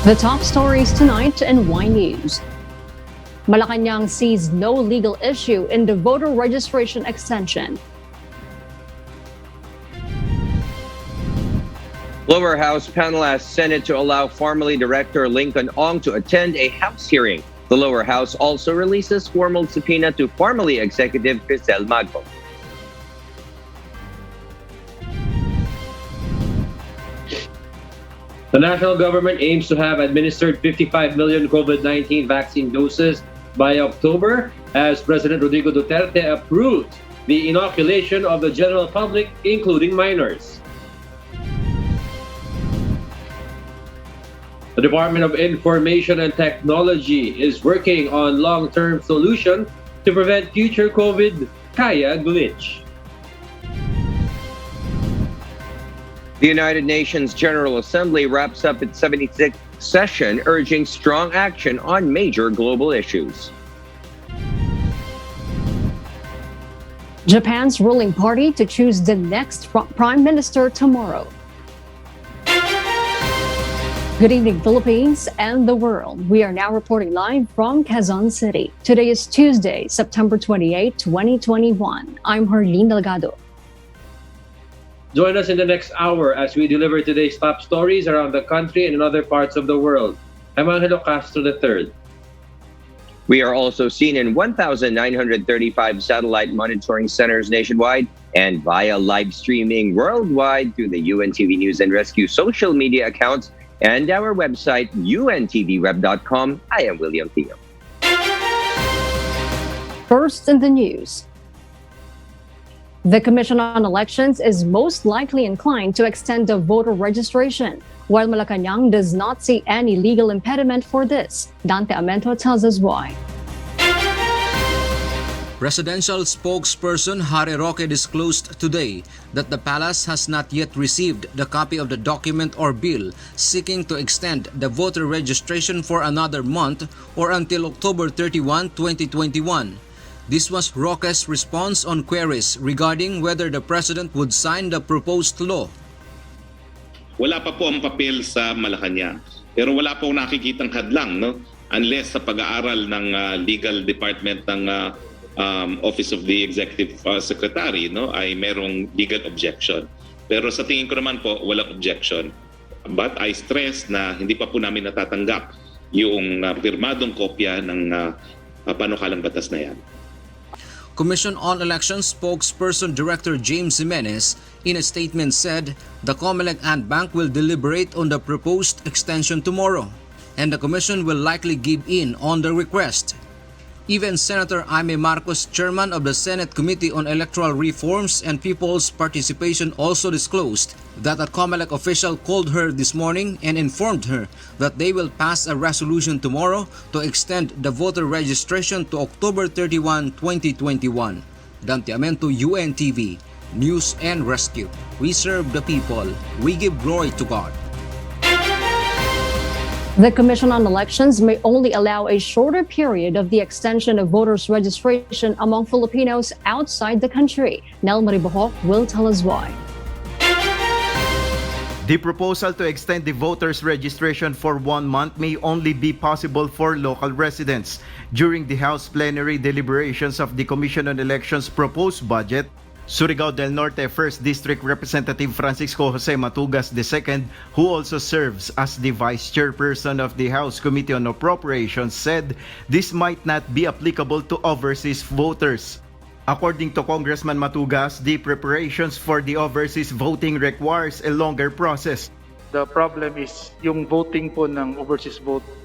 The top stories tonight in Y News. Malacanang sees no legal issue in the voter registration extension. Lower House panel asked Senate to allow formerly Director Lincoln Ong to attend a House hearing. The lower house also releases formal subpoena to formerly Executive Crisel Magno. The national government aims to have administered 55 million COVID-19 vaccine doses by October as President Rodrigo Duterte approved the inoculation of the general public, including minors. The Department of Information and Technology is working on long-term solution to prevent future CovidKaya glitch. The United Nations General Assembly wraps up its 76th session, urging strong action on major global issues. Japan's ruling party to choose the next prime minister tomorrow. Good evening, Philippines and the world. We are now reporting live from Quezon City. Today is Tuesday, September 28, 2021. I'm Harleen Delgado. Join us in the next hour as we deliver today's top stories around the country and in other parts of the world. I'm Angelo Castro III. We are also seen in 1,935 satellite monitoring centers nationwide and via live streaming worldwide through the UNTV News and Rescue social media accounts and our website, untvweb.com. I am William Theo. First in the news. The Commission on Elections is most likely inclined to extend the voter registration, while Malacanang does not see any legal impediment for this. Dante Amento tells us why. Presidential spokesperson Harry Roque disclosed today that the palace has not yet received the copy of the document or bill seeking to extend the voter registration for another month or until October 31, 2021. This was Roque's response on queries regarding whether the president would sign the proposed law. Wala pa po ang papel sa Malacanang, pero wala po nakikitang hadlang, no? Unless sa pag-aaral ng legal department ng Office of the Executive Secretary, no, ay merong legal objection. Pero sa tingin ko naman po, walang objection. But I stress na hindi pa po namin natatanggap yung pirmadong kopya ng panukalang batas na yan. Commission on Elections spokesperson Director James Jimenez in a statement said the COMELEC and Bank will deliberate on the proposed extension tomorrow, and the Commission will likely give in on the request. Even Senator Jaime Marcos, chairman of the Senate Committee on Electoral Reforms and People's Participation, also disclosed that a COMELEC official called her this morning and informed her that they will pass a resolution tomorrow to extend the voter registration to October 31, 2021. Dante Amento, UNTV, News and Rescue. We serve the people. We give glory to God. The Commission on Elections may only allow a shorter period of the extension of voters' registration among Filipinos outside the country. Nel Maribohok will tell us why. The proposal to extend the voters' registration for 1 month may only be possible for local residents. During the House plenary deliberations of the Commission on Elections proposed budget, Surigao del Norte 1st District Representative Francisco Jose Matugas II, who also serves as the Vice Chairperson of the House Committee on Appropriations, said this might not be applicable to overseas voters. According to Congressman Matugas, the preparations for the overseas voting requires a longer process. The problem is yung voting po ng overseas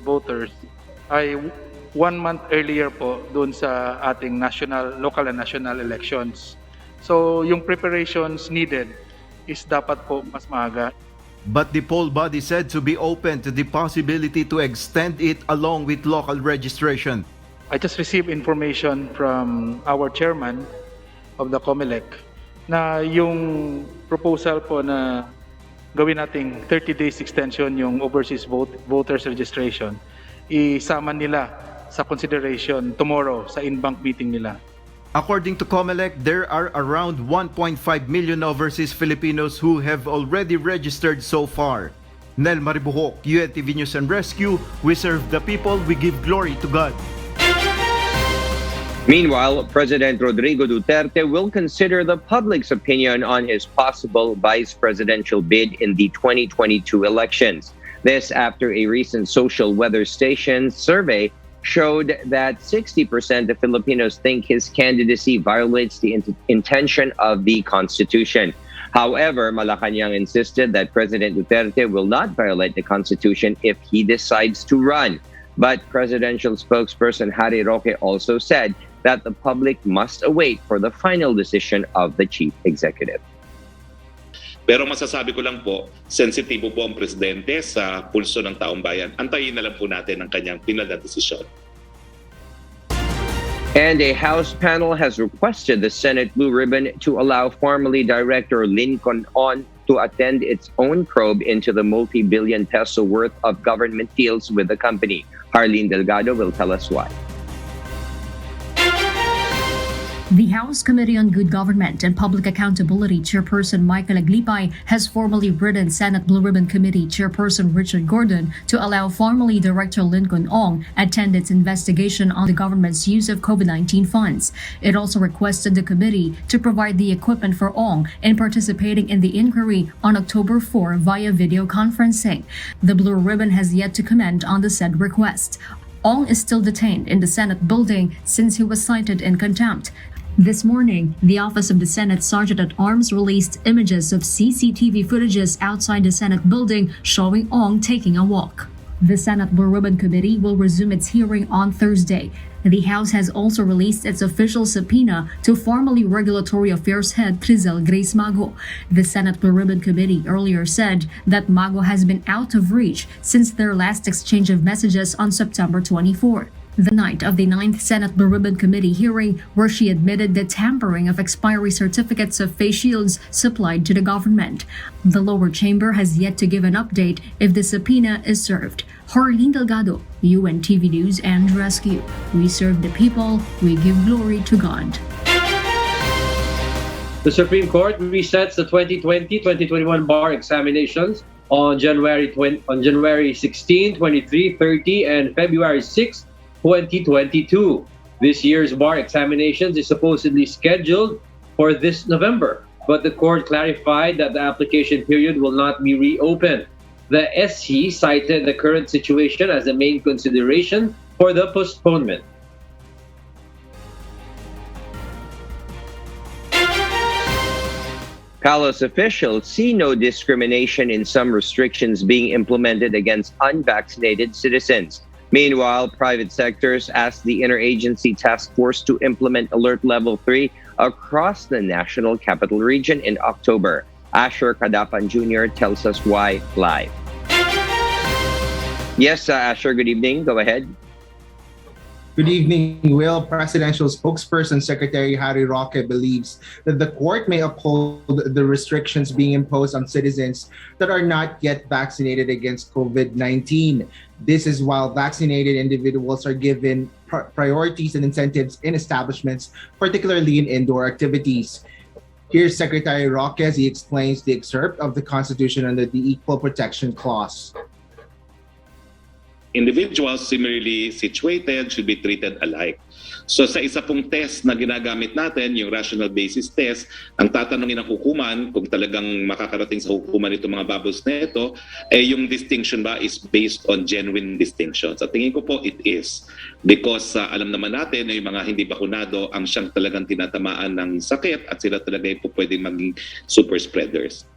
voters ay 1 month earlier po doon sa ating local and national elections. So yung preparations needed is dapat po mas maaga. But the poll body said to be open to the possibility to extend it along with local registration. I just received information from our chairman of the COMELEC na yung proposal po na gawin nating 30 days extension yung overseas voters registration, isama nila sa consideration tomorrow sa in-bank meeting nila. According to COMELEC, there are around 1.5 million overseas Filipinos who have already registered so far. Nel Maribuhok, UNTV News and Rescue. We serve the people, we give glory to God. Meanwhile, President Rodrigo Duterte will consider the public's opinion on his possible vice presidential bid in the 2022 elections. This after a recent social weather station survey showed that 60% of Filipinos think his candidacy violates the intention of the Constitution. However, Malacanang insisted that President Duterte will not violate the Constitution if he decides to run. But presidential spokesperson Harry Roque also said that the public must await for the final decision of the chief executive. Pero masasabi ko lang po, sensitibo po ang presidente sa pulso ng taong bayan. Antayin na lang po natin ang kanyang final na desisyon. And a House panel has requested the Senate Blue Ribbon to allow formerly Director Lincoln Ong to attend its own probe into the multi-billion peso worth of government deals with the company. Harleen Delgado will tell us why. The House Committee on Good Government and Public Accountability Chairperson Michael Aglipay has formally written Senate Blue Ribbon Committee Chairperson Richard Gordon to allow formerly Director Lincoln Ong attend its investigation on the government's use of COVID-19 funds. It also requested the committee to provide the equipment for Ong in participating in the inquiry on October 4 via video conferencing. The Blue Ribbon has yet to comment on the said request. Ong is still detained in the Senate building since he was cited in contempt. This morning, the Office of the Senate Sergeant-at-Arms released images of CCTV footages outside the Senate building showing Ong taking a walk. The Senate Blue Ribbon Committee will resume its hearing on Thursday. The House has also released its official subpoena to formerly Regulatory Affairs Head Crizel Grace Mago. The Senate Blue Ribbon Committee earlier said that Mago has been out of reach since their last exchange of messages on September 24. The night of the 9th Senate Blue Ribbon Committee hearing, where she admitted the tampering of expiry certificates of face shields supplied to the government. The lower chamber has yet to give an update if the subpoena is served. Harleen Delgado, UNTV News and Rescue. We serve the people, we give glory to God. The Supreme Court resets the 2020-2021 bar examinations on January 16, 23, 30, and February 6, 2022. This year's bar examinations is supposedly scheduled for this November, but the court clarified that the application period will not be reopened. The SC cited the current situation as the main consideration for the postponement. Palace officials see no discrimination in some restrictions being implemented against unvaccinated citizens. Meanwhile, private sectors asked the Interagency Task Force to implement Alert Level 3 across the National Capital Region in October. Asher Kadapan Jr. tells us why live. Yes, Asher, good evening. Go ahead. Good evening, Will. Presidential spokesperson Secretary Harry Roque believes that the court may uphold the restrictions being imposed on citizens that are not yet vaccinated against COVID-19. This is while vaccinated individuals are given priorities and incentives in establishments, particularly in indoor activities. Here's Secretary Roque as he explains the excerpt of the Constitution under the Equal Protection Clause. Individuals similarly situated should be treated alike. So sa isa pong test na ginagamit natin, yung rational basis test, ang tatanungin ng hukuman kung talagang makakarating sa hukuman itong mga bubbles na ito, yung distinction ba is based on genuine distinctions. At tingin ko po it is. Because alam naman natin na yung mga hindi bakunado ang siyang talagang tinatamaan ng sakit at sila talaga po pwedeng maging super spreaders.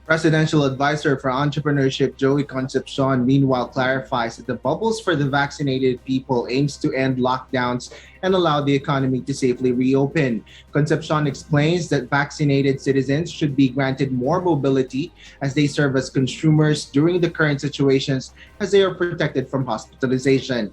Presidential Advisor for Entrepreneurship Joey Concepcion meanwhile clarifies that the bubbles for the vaccinated people aims to end lockdowns and allow the economy to safely reopen. Concepcion explains that vaccinated citizens should be granted more mobility as they serve as consumers during the current situations as they are protected from hospitalization.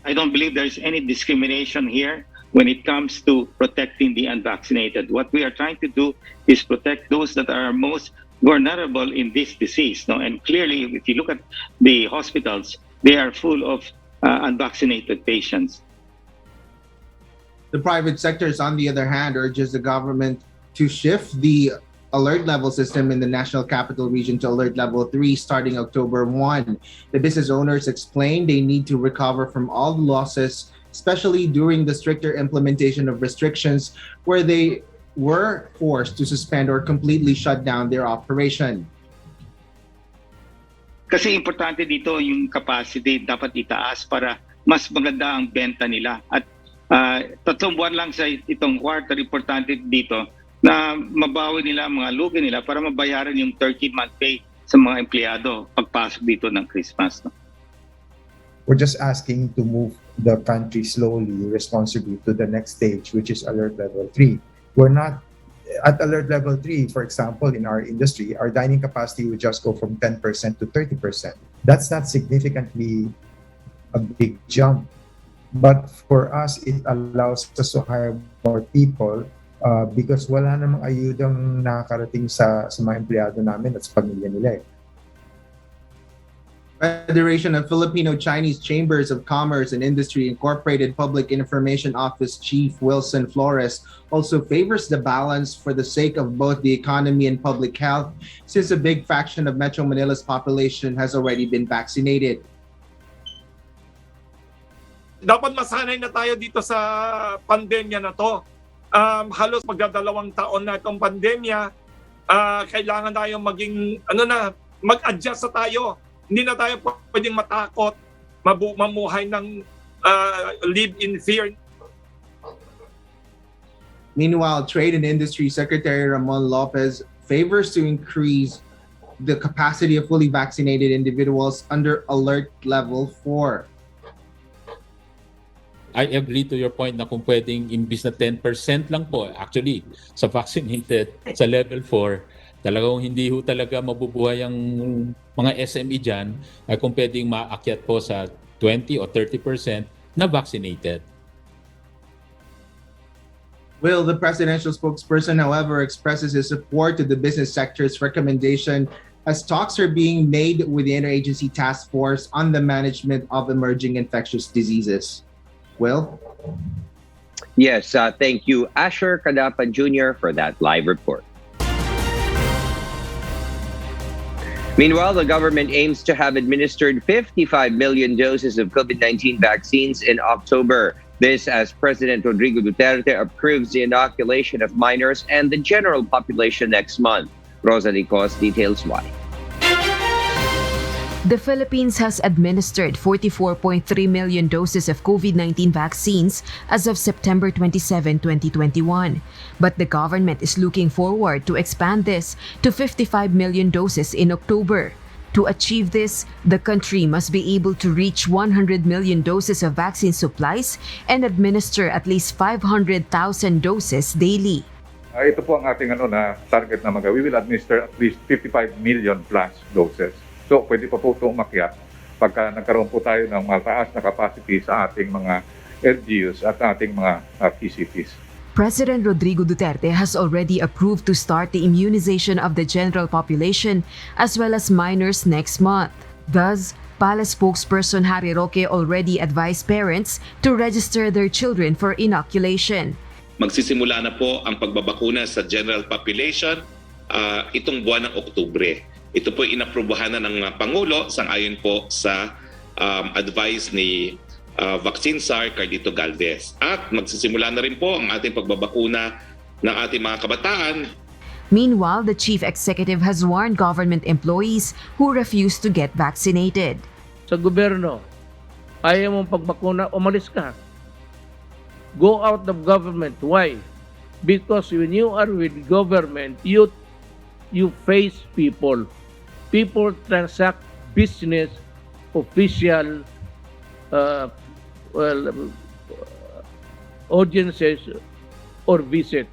I don't believe there's any discrimination here when it comes to protecting the unvaccinated. What we are trying to do is protect those that are most vulnerable in this disease. No? And clearly, if you look at the hospitals, they are full of unvaccinated patients. The private sector, on the other hand, urges the government to shift the alert level system in the National Capital Region to alert level 3 starting October 1. The business owners explained they need to recover from all the losses, especially during the stricter implementation of restrictions where they were forced to suspend or completely shut down their operation. Kasi importante dito yung capacity dapat itaas para mas maganda ang benta nila. At 3 buwan lang sa itong quarter, importante dito na mabawi nila ang mga lugi nila para mabayaran yung 13-month pay sa mga empleyado pagpasok dito ng Christmas. No? We're just asking to move the country slowly, responsibly to the next stage, which is alert level 3. We're not at alert level 3, for example, in our industry, our dining capacity would just go from 10% to 30%. That's not significantly a big jump. But for us, it allows us to hire more people because wala namang ayudang nakakarating sa mga empleyado namin at sa pamilya nila. Federation of Filipino-Chinese Chambers of Commerce and Industry Incorporated Public Information Office Chief Wilson Flores also favors the balance for the sake of both the economy and public health, since a big fraction of Metro Manila's population has already been vaccinated. Dapat masanay na tayo dito sa pandemya na to. Halos magdadalawang taon na itong pandemya. Kailangan tayo maging mag-adjust na tayo. Hindi na tayo pwedeng matakot, mamuhay ng live in fear. Meanwhile, Trade and Industry Secretary Ramon Lopez favors to increase the capacity of fully vaccinated individuals under alert level 4. I agree to your point na kung pwedeng imbis na 10% lang po, actually, sa vaccinated sa level 4, talagang hindi ho talaga mabubuhay ang mga SME dyan ay kung pwedeng maakyat po sa 20 o 30% na vaccinated. Will, the presidential spokesperson, however, expresses his support to the business sector's recommendation as talks are being made with the Interagency Task Force on the management of emerging infectious diseases. Will? Yes, thank you, Asher Kadapa Jr. for that live report. Meanwhile, the government aims to have administered 55 million doses of COVID-19 vaccines in October. This as President Rodrigo Duterte approves the inoculation of minors and the general population next month. Rosa Licos details why. The Philippines has administered 44.3 million doses of COVID-19 vaccines as of September 27, 2021. But the government is looking forward to expand this to 55 million doses in October. To achieve this, the country must be able to reach 100 million doses of vaccine supplies and administer at least 500,000 doses daily. Ito po ang ating target na we will administer at least 55 million plus doses. So, pwede pa po ito umakyat pagka nagkaroon po tayo ng mataas na capacity sa ating mga LGUs at ating mga PCPs. President Rodrigo Duterte has already approved to start the immunization of the general population as well as minors next month. Thus, Palace spokesperson Harry Roque already advised parents to register their children for inoculation. Magsisimula na po ang pagbabakuna sa general population itong buwan ng Oktubre. Ito po inaprubahan na ng Pangulo sang-ayon po sa advice ni Vaccine Czar Carlito Galvez. At magsisimula na rin po ang ating pagbabakuna ng ating mga kabataan. Meanwhile, the chief executive has warned government employees who refuse to get vaccinated. Sa gobyerno, ayaw mong pagbakuna, umalis ka. Go out of government. Why? Because when you are with government, you face people. People transact business, official, audiences, or visits.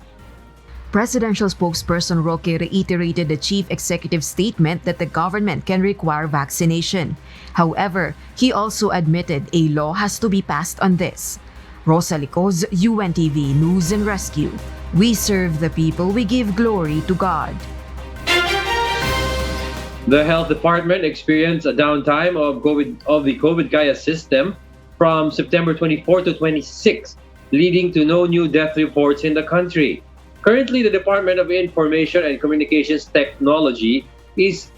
Presidential spokesperson Roque reiterated the chief executive's statement that the government can require vaccination. However, he also admitted a law has to be passed on this. Rosa Licos, UNTV News and Rescue. We serve the people, we give glory to God. The health department experienced a downtime of the CovidKaya system from September 24 to 26, leading to no new death reports in the country. Currently, the Department of Information and Communications Technology is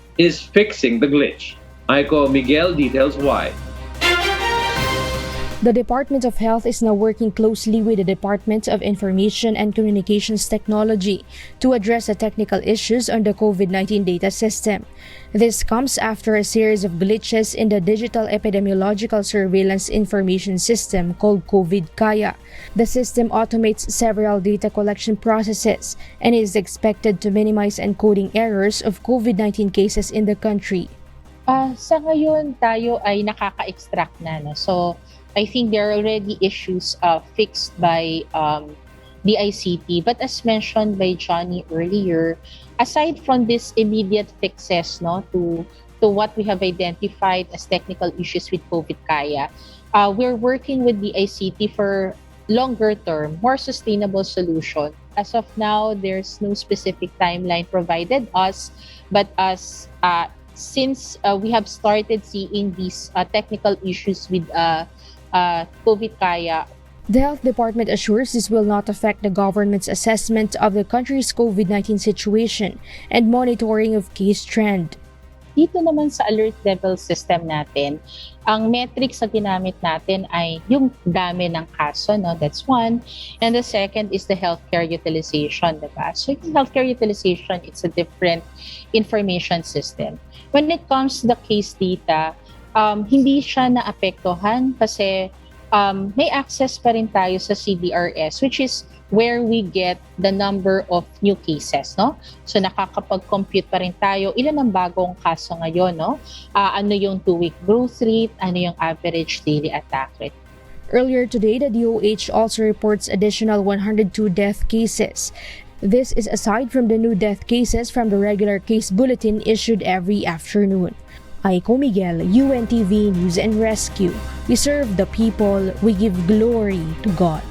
fixing the glitch. Aiko Miguel details why. The Department of Health is now working closely with the Department of Information and Communications Technology to address the technical issues on the COVID-19 data system. This comes after a series of glitches in the Digital Epidemiological Surveillance Information System called CovidKaya. The system automates several data collection processes and is expected to minimize encoding errors of COVID-19 cases in the country. Sa ngayon, tayo ay nakaka-extract na. No? So, I think there are already issues fixed by the ICT. But as mentioned by Johnny earlier, aside from these immediate fixes to what we have identified as technical issues with CovidKaya, we're working with the ICT for longer term, more sustainable solution. As of now, there's no specific timeline provided us, but since we have started seeing these technical issues with CovidKaya. The Health Department assures this will not affect the government's assessment of the country's COVID-19 situation and monitoring of case trend. Dito naman sa alert level system natin, ang metrics na ginamit natin ay yung dami ng kaso, no? That's one. And the second is the healthcare utilization, diba? So yung healthcare utilization, it's a different information system. When it comes to the case data, hindi siya naapektuhan kasi may access pa rin tayo sa CDRS, which is where we get the number of new cases, no? So nakakapag-compute pa rin tayo ilan ang bagong kaso ngayon, no? Ano yung 2-week growth rate, ano yung average daily attack rate. Earlier today, the DOH also reports additional 102 death cases. This is aside from the new death cases from the regular case bulletin issued every afternoon. Aiko Miguel, UNTV News and Rescue. We serve the people, we give glory to God.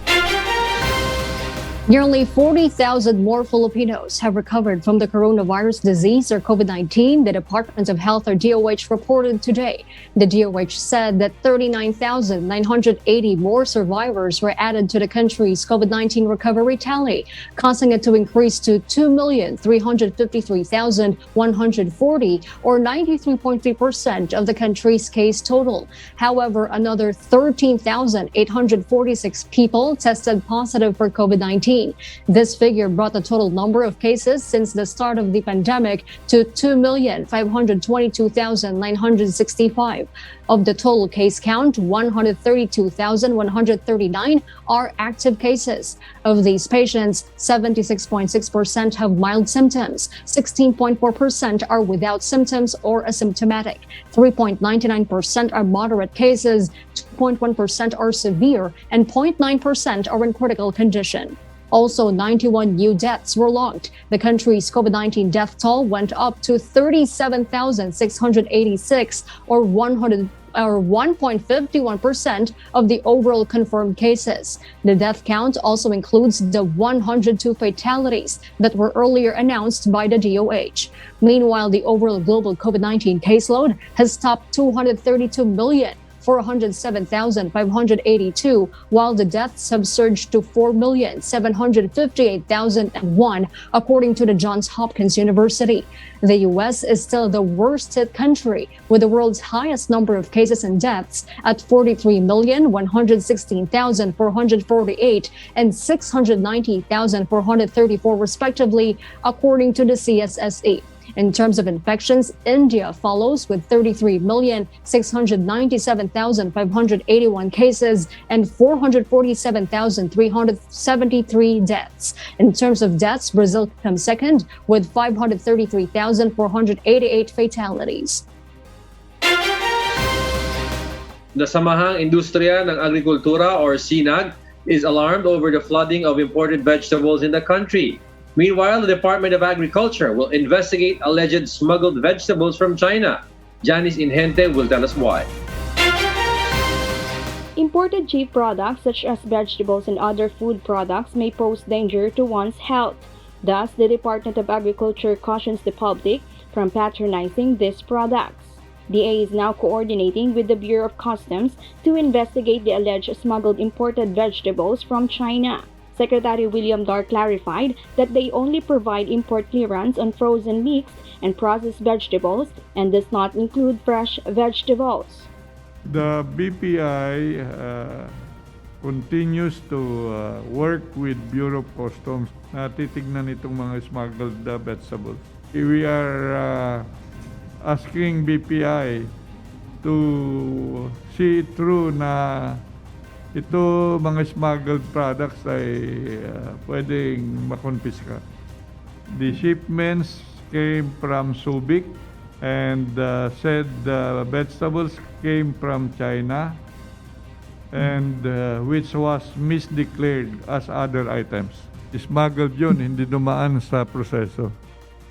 Nearly 40,000 more Filipinos have recovered from the coronavirus disease or COVID-19, the Department of Health or DOH reported today. The DOH said that 39,980 more survivors were added to the country's COVID-19 recovery tally, causing it to increase to 2,353,140 or 93.3% of the country's case total. However, another 13,846 people tested positive for COVID-19. This figure brought the total number of cases since the start of the pandemic to 2,522,965. Of the total case count, 132,139 are active cases. Of these patients, 76.6% have mild symptoms, 16.4% are without symptoms or asymptomatic, 3.99% are moderate cases, 2.1% are severe, and 0.9% are in critical condition. Also, 91 new deaths were logged. The country's COVID-19 death toll went up to 37,686 or 1.51% of the overall confirmed cases. The death count also includes the 102 fatalities that were earlier announced by the DOH. Meanwhile, the overall global COVID-19 caseload has topped 232,407,582, while the deaths have surged to 4,758,001, according to the Johns Hopkins University. The U.S. is still the worst-hit country, with the world's highest number of cases and deaths at 43,116,448 and 690,434, respectively, according to the CSSE. In terms of infections, India follows with 33,697,581 cases and 447,373 deaths. In terms of deaths, Brazil comes second with 533,488 fatalities. The Samahang Industriya ng Agrikultura or SINAG is alarmed over the flooding of imported vegetables in the country. Meanwhile, the Department of Agriculture will investigate alleged smuggled vegetables from China. Janice Inhente will tell us why. Imported cheap products such as vegetables and other food products may pose danger to one's health. Thus, the Department of Agriculture cautions the public from patronizing these products. DA is now coordinating with the Bureau of Customs to investigate the alleged smuggled imported vegetables from China. Secretary William Dar clarified that they only provide import clearance on frozen mixed and processed vegetables and does not include fresh vegetables. The BPI continues to work with Bureau of Customs na titignan itong mga smuggled vegetables. We are asking BPI to see through na ito mga smuggled products ay pwedeng makonfiska. The shipments came from Subic and said vegetables came from China and which was misdeclared as other items. Smuggled yun, hindi dumaan sa proseso.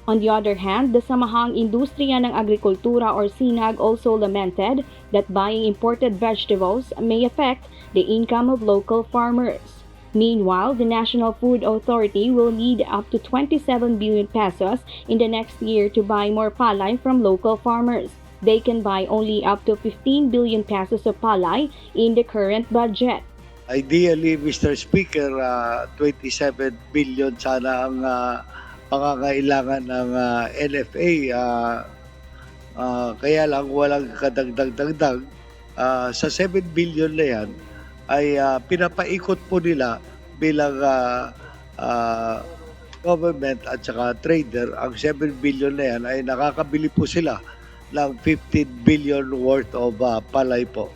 On the other hand, the Samahang Industriya ng Agrikultura or SINAG also lamented that buying imported vegetables may affect the income of local farmers. Meanwhile, the National Food Authority will need up to 27 billion pesos in the next year to buy more palay from local farmers. They can buy only up to 15 billion pesos of palay in the current budget. Ideally, Mr. Speaker, 27 billion sana ang pangangailangan ng NFA. Kaya lang walang kadagdag-dagdag. Sa 7 billion na yan, ay pinapaikot po nila bilang government at saka trader. Ang 7 billion na yan ay nakakabili po sila ng 15 billion worth of palay po.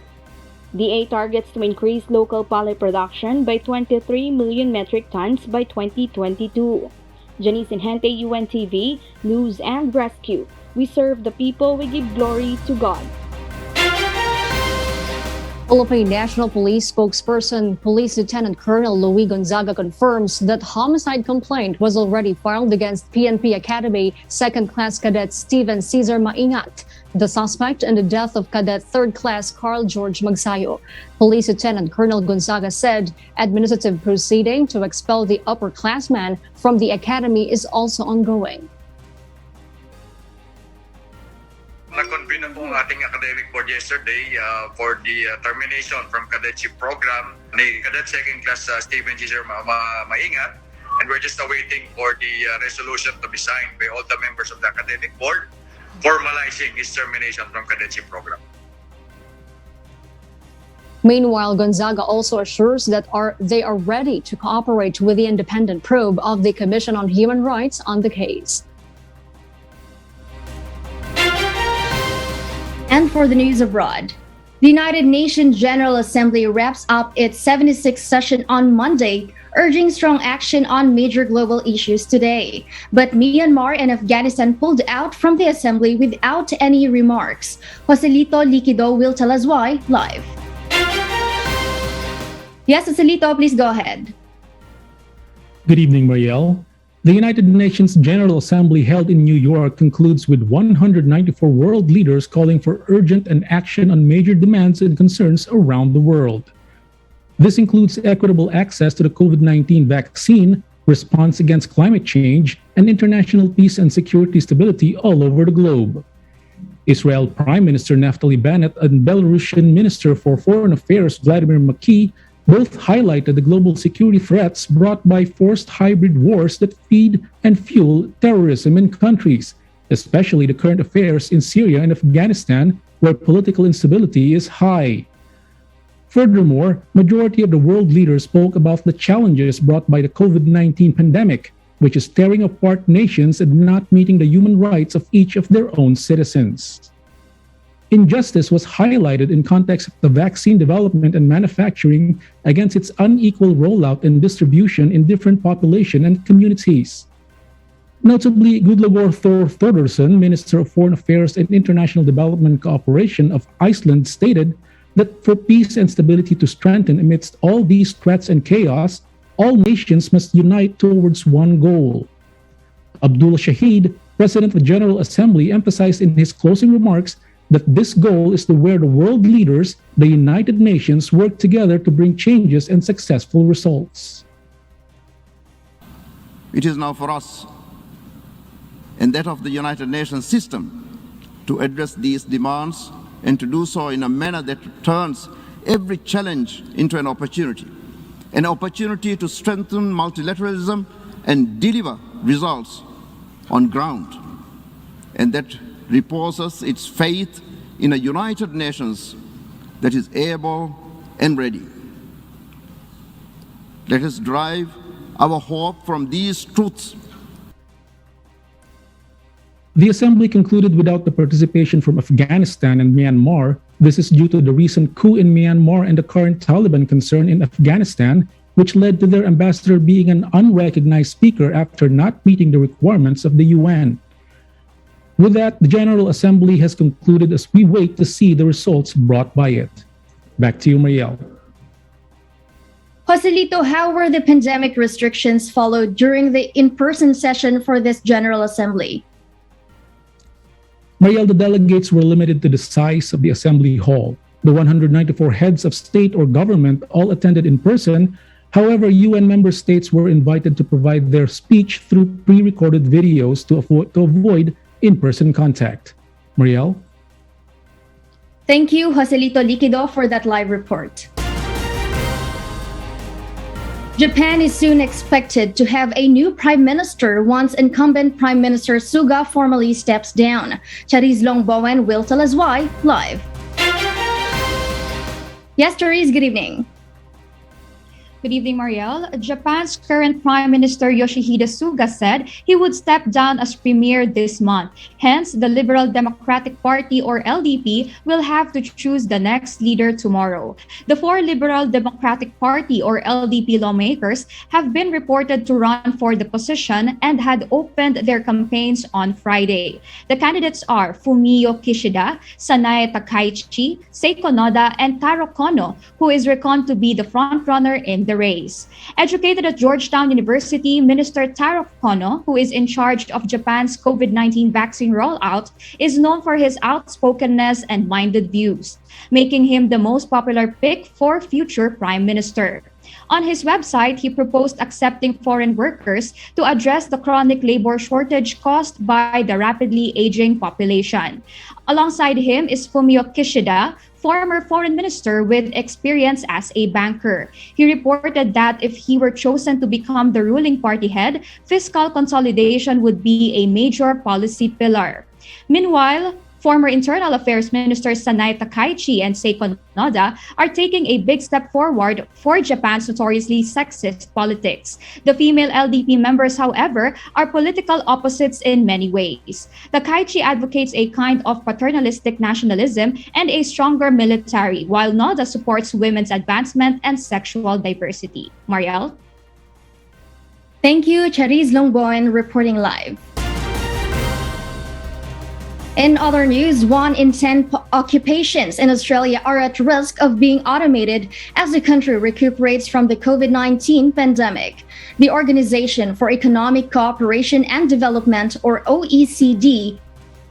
DA targets to increase local palay production by 23 million metric tons by 2022. Janice Inhente, UNTV, News and Rescue. We serve the people, we give glory to God. Philippine National Police spokesperson Police Lieutenant Colonel Luis Gonzaga confirms that homicide complaint was already filed against PNP Academy second-class cadet Steven Cesar Maingat, the suspect in the death of Cadet third-class Carl George Magsayo. Police Lieutenant Colonel Gonzaga said administrative proceeding to expel the upperclassman from the academy is also ongoing. Na-convene na po ang ating academic board yesterday for the termination from cadetship program ni Cadet Second Class Steven Cesar Maingat, and we're just awaiting for the resolution to be signed by all the members of the academic board formalizing his termination from cadetship program. Meanwhile, Gonzaga also assures that they are ready to cooperate with the independent probe of the Commission on Human Rights on the case. And for the news abroad, the United Nations General Assembly wraps up its 76th session on Monday, urging strong action on major global issues today. But Myanmar and Afghanistan pulled out from the assembly without any remarks. Joselito Liquido will tell us why live. Yes, Joselito, please go ahead. Good evening, Marielle. The United Nations General Assembly held in New York concludes with 194 world leaders calling for urgent and action on major demands and concerns around the world. This includes equitable access to the COVID-19 vaccine, response against climate change, and international peace and security stability all over the globe. Israel Prime Minister Naftali Bennett and Belarusian Minister for Foreign Affairs Vladimir Maky both highlighted the global security threats brought by forced hybrid wars that feed and fuel terrorism in countries, especially the current affairs in Syria and Afghanistan, where political instability is high. Furthermore, majority of the world leaders spoke about the challenges brought by the COVID-19 pandemic, which is tearing apart nations and not meeting the human rights of each of their own citizens. Injustice was highlighted in context of the vaccine development and manufacturing against its unequal rollout and distribution in different population and communities. Notably, Gudlaugur Thor Thordarson, Minister of Foreign Affairs and International Development Cooperation of Iceland, stated that for peace and stability to strengthen amidst all these threats and chaos, all nations must unite towards one goal. Abdullah Shahid, President of the General Assembly, emphasized in his closing remarks that this goal is to where the world leaders, the United Nations, work together to bring changes and successful results. It is now for us and that of the United Nations system to address these demands and to do so in a manner that turns every challenge into an opportunity an opportunity to strengthen multilateralism and deliver results on ground, and that reposes its faith in a United Nations that is able and ready. Let us derive our hope from these truths. The assembly concluded without the participation from Afghanistan and Myanmar. This is due to the recent coup in Myanmar and the current Taliban concern in Afghanistan, which led to their ambassador being an unrecognized speaker after not meeting the requirements of the UN. With that, the General Assembly has concluded as we wait to see the results brought by it. Back to you, Mariel. Joselito, how were the pandemic restrictions followed during the in-person session for this General Assembly? Mariel, the delegates were limited to the size of the Assembly Hall. The 194 heads of state or government all attended in person. However, UN member states were invited to provide their speech through pre-recorded videos to avoid in-person contact. Mariel? Thank you, Joselito Liquido, for that live report. Japan is soon expected to have a new prime minister once incumbent Prime Minister Suga formally steps down. Charis Longbowen will tell us why live. Yes, Charis, good evening. Good evening, Mariel. Japan's current Prime Minister Yoshihide Suga said he would step down as premier this month. Hence, the Liberal Democratic Party, or LDP, will have to choose the next leader tomorrow. The four Liberal Democratic Party, or LDP, lawmakers have been reported to run for the position and had opened their campaigns on Friday. The candidates are Fumio Kishida, Sanae Takaichi, Seiko Noda, and Taro Kono, who is reckoned to be the frontrunner in the race. Educated at Georgetown University, Minister Taro Kono, who is in charge of Japan's COVID-19 vaccine rollout, is known for his outspokenness and minded views, making him the most popular pick for future prime minister. On his website, he proposed accepting foreign workers to address the chronic labor shortage caused by the rapidly aging population. Alongside him is Fumio Kishida, former foreign minister with experience as a banker. He reported that if he were chosen to become the ruling party head, fiscal consolidation would be a major policy pillar. Meanwhile, former Internal Affairs Ministers Sanae Takaichi and Seiko Noda are taking a big step forward for Japan's notoriously sexist politics. The female LDP members, however, are political opposites in many ways. Takaichi advocates a kind of paternalistic nationalism and a stronger military, while Noda supports women's advancement and sexual diversity. Mariel? Thank you, Charis Longbowen, reporting live. In other news, 1 in 10 occupations in Australia are at risk of being automated as the country recuperates from the COVID-19 pandemic. The Organization for Economic Cooperation and Development, or OECD,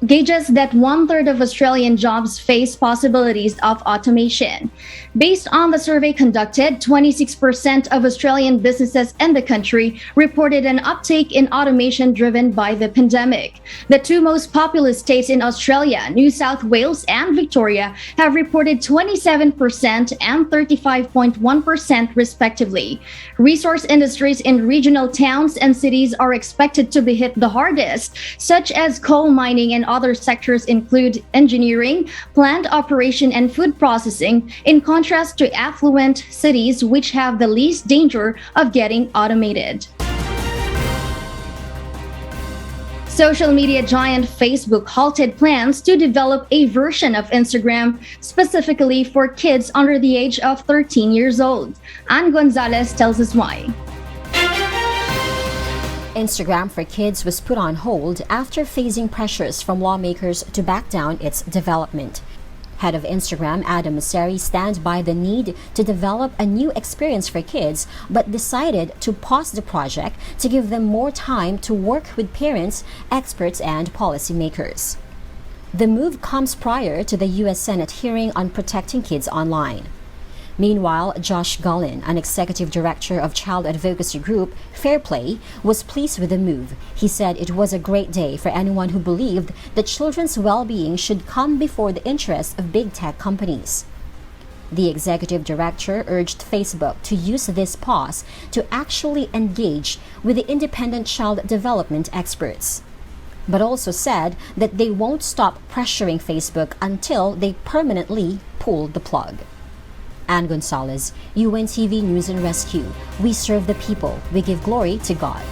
gauges that 1/3 of Australian jobs face possibilities of automation. Based on the survey conducted, 26% of Australian businesses in the country reported an uptake in automation driven by the pandemic. The two most populous states in Australia, New South Wales and Victoria, have reported 27% and 35.1% respectively. Resource industries in regional towns and cities are expected to be hit the hardest, such as coal mining, and other sectors include engineering, plant operation, and food processing, in contrast to affluent cities which have the least danger of getting automated. Social media giant Facebook halted plans to develop a version of Instagram specifically for kids under the age of 13 years old. Ann Gonzalez tells us why. Instagram for Kids was put on hold after facing pressures from lawmakers to back down its development. Head of Instagram, Adam Mosseri, stands by the need to develop a new experience for kids, but decided to pause the project to give them more time to work with parents, experts, and policymakers. The move comes prior to the U.S. Senate hearing on protecting kids online. Meanwhile, Josh Gullin, an executive director of child advocacy group Fair Play, was pleased with the move. He said it was a great day for anyone who believed that children's well-being should come before the interests of big tech companies. The executive director urged Facebook to use this pause to actually engage with the independent child development experts, but also said that they won't stop pressuring Facebook until they permanently pull the plug. Ann Gonzalez, UNTV News and Rescue. We serve the people. We give glory to God.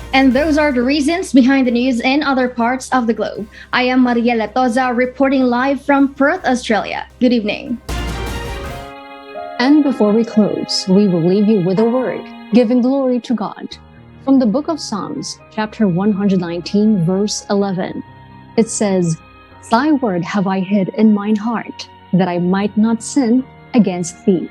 And those are the reasons behind the news in other parts of the globe. I am Maria Latoza reporting live from Perth, Australia. Good evening. And before we close, we will leave you with a word, giving glory to God. From the book of Psalms, chapter 119, verse 11. It says, "Thy word have I hid in mine heart, that I might not sin against thee."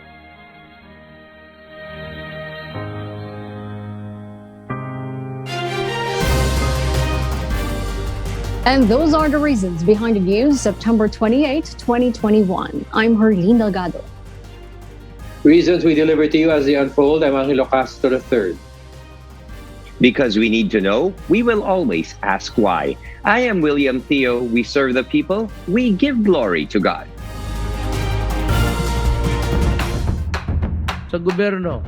And those are the reasons behind the news, September 28, 2021. I'm Herlene Delgado. Reasons we deliver to you as they unfold. I'm Angelo Castro III. Because we need to know, we will always ask why. I am William Theo. We serve the people. We give glory to God. Sa gobyerno,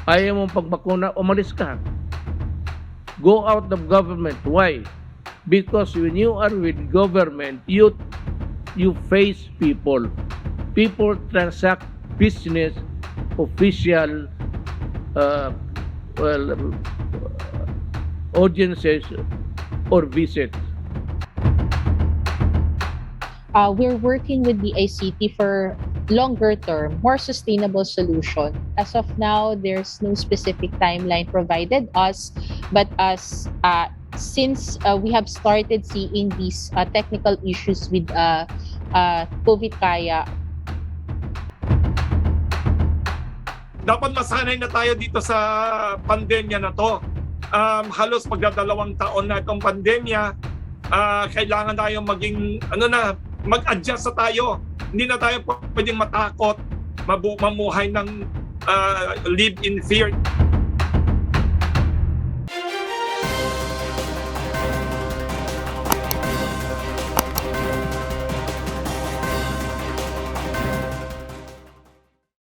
ayaw mong pagbakuna, umalis ka. Go out of government. Why? Because when you are with government, you face people. People transact business, official, audiences, or visits. We're working with the ICT for longer term, more sustainable solution. As of now, there's no specific timeline provided us, but since we have started seeing these technical issues with CovidKaya. Dapat masanay na tayo dito sa pandemya na to. Halos magdadalawang taon na itong pandemya. Kailangan tayo maging, mag-adjust na tayo. Hindi na tayo pwedeng matakot, mamuhay ng live in fear.